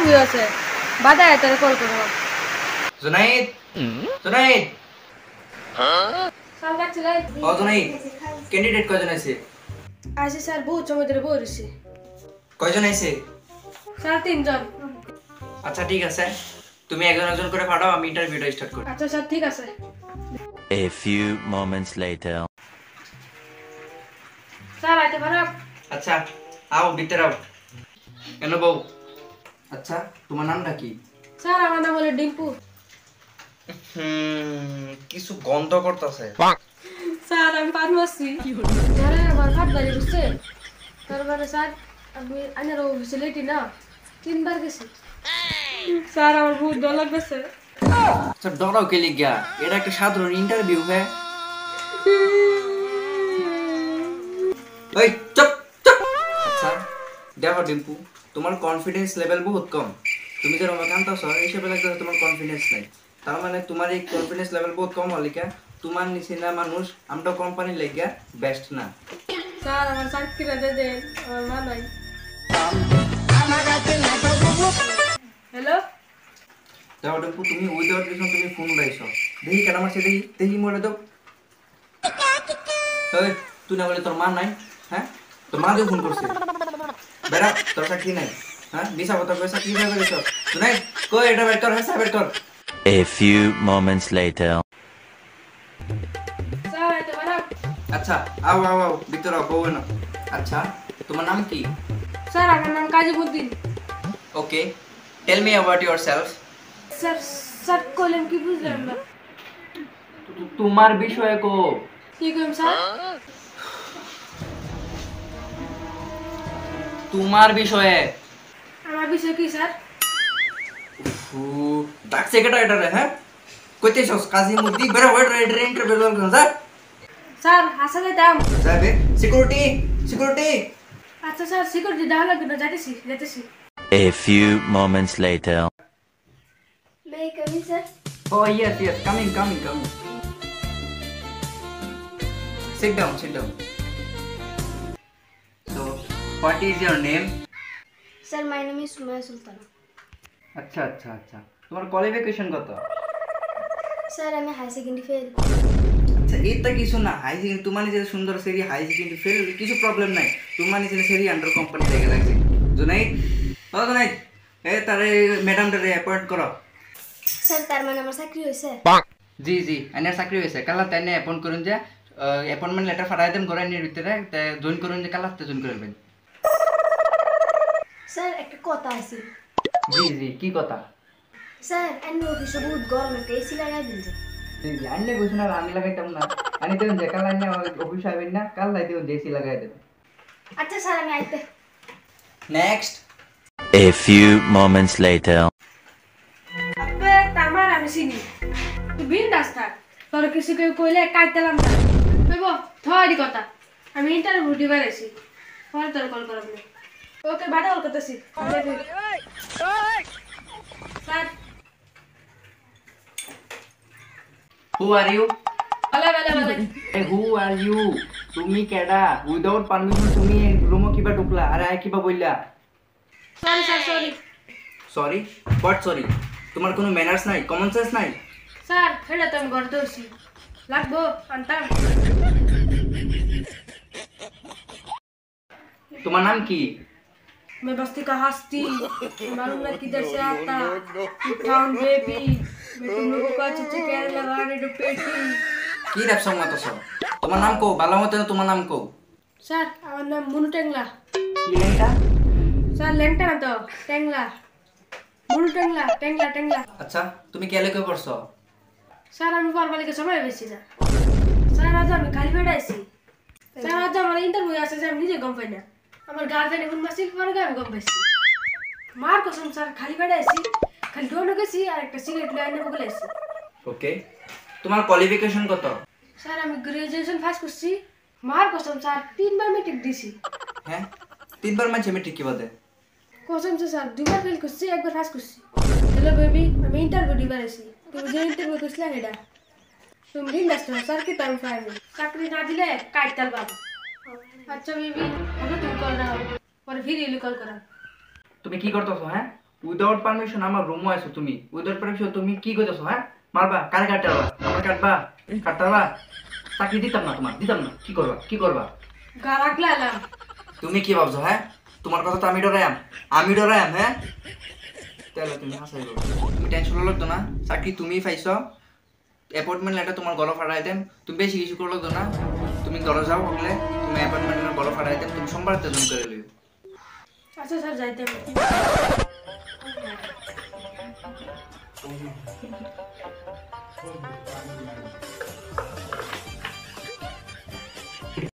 Interview আছে বাদায় তোরে call করব জুনাইদ জুনাইদ স্যার ডাকছিলেন ও জুনাইদ ক্যান্ডিডেট কয়জন আছে আছে স্যার বহুত সময় ধরে বসেছি কয়জন আছে স্যার তিনজন আচ্ছা ঠিক আছে তুমি একজন একজন করে পাঠাও আমি ইন্টারভিউটা স্টার্ট করি আচ্ছা স্যার ঠিক আছে A few moments later. Sir আইতে পারো আচ্ছা আও ভিতরে আও কেন বউ আচ্ছা তোমার নামটা কি স্যার আমার নাম হলো ডিম্পু কিছু গন্ধ করতেছে স্যার আমি পান মারছি আরে আমার হাত বাড়ি বুঝছে তারপরে স্যার আমি আইনার ফেসিলিটি না 3 বার গেছি স্যার আমার বহুত ডর লাগতেছে আচ্ছা ডরাও কে লিগা এটা একটা সাধারণ ইন্টারভিউ হ্যাঁ ওই চুপ চুপ আচ্ছা দেখো ডিম্পু তোমার কনফিডেন্স লেভেল বহুত কম তুমি যে রকম কান্তাছ এই হিসেবে লাগতেছে তোমার কনফিডেন্স নাই তার মানে তোমার এই কনফিডেন্স লেভেল বহুত কম হলিকা তোমার নিচে না মানুষ আমরা কোম্পানি লাগিয়া বেস্ট না স্যার আমার চাকরিটা দে দেন আমার মা নাই হ্যালো দেখো ডিম্পু তুমি উইদাউট রিজন তুমি ফোন উঠাইছো দেখি কেন আমার দেখি দেখি মরে দাও ওই তুই না বলে তোর মা নাই হ্যাঁ তোর মা দিয়ে ফোন করছে বেড়া তোর চাকরি নাই হ্যাঁ মিশা কথা কইছা কি ভাবে কইছো শুনাই কই এটা বের কর হ্যাঁ বের কর A few moments later. Sir আইতে পারো আচ্ছা আও আও আও ভিতর আও বউ না আচ্ছা তোমার নাম কি স্যার আমার নাম Kaziuddin okay tell me about yourself sir sir কইলেন কি বুঝলাম না তোমার বিষয়ে কো কি কইম স্যার তোমার বিষয়ে আমার বিষয় কি স্যার ডাকছে কেটা এটা রে হ্যাঁ কইতেছস কাজীমুদ্দিন বের ওয়েট রেড ইন্টারভিউ করছ যা স্যার আসলে দাম যাবে সিকিউরিটি সিকিউরিটি আচ্ছা স্যার সিকিউরিটি দাও লাগবে না যাইতেছি A few moments later. মে কমি sir Oh yes, yes, coming. Sit down. So, what is your name? Sir my name is Sumaiya Sultana আচ্ছা তোমার কোয়ালিফিকেশন কত স্যার আমি হাই সেকেন্ডারি ফেল আচ্ছা এটা কিছু না হাই সেকেন্ডারি তোমার নিজে সুন্দর সেরি হাই সেকেন্ডারি ফেল কিছু প্রবলেম নাই তোমার নিজে সেরি আন্ডার কোম্পানি থেকে লাগছে জুনাইদ এ তারে ম্যাডামটারে অ্যাপয়েন্ট করো স্যার তার মানে আমার চাকরি হইছে জি আইনার চাকরি হয়েছে কালা তাইনে অ্যাপয়েন্ট করুন যে অ্যাপয়েন্টমেন্ট লেটার ফাটাই দেন ঘরে নিয়ে ভিতরে জয়েন করুন যে কালাতে জয়েন করবেন স্যার একটা কথা আছে জি কি কথা স্যার এন্ড অফিসে বহুত গরম একটা এসি লাগাই দিন জি আইনে কইছ না আমি লাগাইতাম না আনি দেন যে কাল আইনে অফিস আইবেন না কাল লাই দেন এসি লাগাই দেন আচ্ছা স্যার আমি আইতে next A few moments later. আবে তামার আমি চিনি তুই বিন্দাস থাক তোর কিছু কেউ কইলে কাটতেলাম না কইব থরি কথা আমি ইন্টারভিউ দিবার আইছি পরে তোর কল করব ওকে বাদা কল করতেছি স্যার হু আর ইউ ভালো হু আর ইউ তুমি কেডা উইদাউট পারমিশন তুমি রুমো কিবা ঢুকলা আরে আই কিবা বললা সরি সরি হোয়াট সরি তোমার কোনো ম্যানার্স নাই কমন সেন্স নাই স্যার এটা তো আমি করতে হচ্ছি লাগবো আনতাম তোমার নাম কি मैं बस्ती का हस्ती मालूम ना किधर से आता टाउन बेबी मैं तुम लोगों को अच्छे अच्छे प्यारे लगाने दो पेटी কি র‍্যাপ সং মাতো সব তোমার নাম কো ভালো মতো তোমার নাম কো স্যার আমার নাম মুনু টেংলা কি লেনটা স্যার লেংটা না তো টেংলা মুনু টেংলা আচ্ছা তুমি কেলে কই পড়ছো স্যার আমি পরবালিকে সময় বেশি না স্যার আজ আমি খালি বেড়াইছি স্যার আজ আমার ইন্টারভিউ আছে যে আমি নিজে গম পাই না আমার গার্লফ্রেন্ড এখন মাসিক পরে আমি গম পাইছি মার কসম স্যার খালি বেড়াইছি খালি ডোনো গেছি আর একটা সিগারেট লাইনে বগলাইছি ওকে তোমার কোয়ালিফিকেশন কত স্যার আমি গ্রাজুয়েশন পাস করছি মার কসম স্যার 3 বার মেট্রিক দিছি হ্যাঁ 3 বার মানে মেট্রিক কি বাদে কসম সে স্যার 2 বার ফেল করছি একবার পাস করছি হ্যালো বেবি আমি ইন্টারভিউ দিবার আছি তুমি যে ইন্টারভিউ করছিলা হেডা তুমি বিন্দাস না স্যার কি টাইম পাইনি চাকরি না দিলে কাইতাল বাবা আচ্ছা বেবি আমি তুমি কল দাও পরে ফিরে কল করা তুমি কি করতেছো হ্যাঁ উইদাউট পারমিশন আমার রুমে আছো তুমি, উইদাউট পারমিশন তুমি কি কইতেছো? হ্যাঁ মারবা, কারে কাটবা, আমার কাটবা, কাটবা, চাকরি দিতাম না, তোমার দিতাম না, কি করবা, কি করবা? গা রাখলে এলাম। তুমি কি ভাবছো? হ্যাঁ তোমার কথা তো আমি ডরাইম, আমি ডরাইম। হ্যাঁ তাহলে তুমি হাসাই করো, তুমি টেনশন লাগতো না, চাকরি তুমি পাইছো, অ্যাপয়েন্টমেন্ট লেটার তোমার গলা ফাটাই দেন, তুমি বেশি কিছু করলো তো না, তুমি ঘরে যাও হলে তুমি অ্যাপয়েন্টমেন্টের গলা ফাটাই দেন, তুমি সোমবার তেজন করে লিও। আচ্ছা স্যার যাইতে হবে।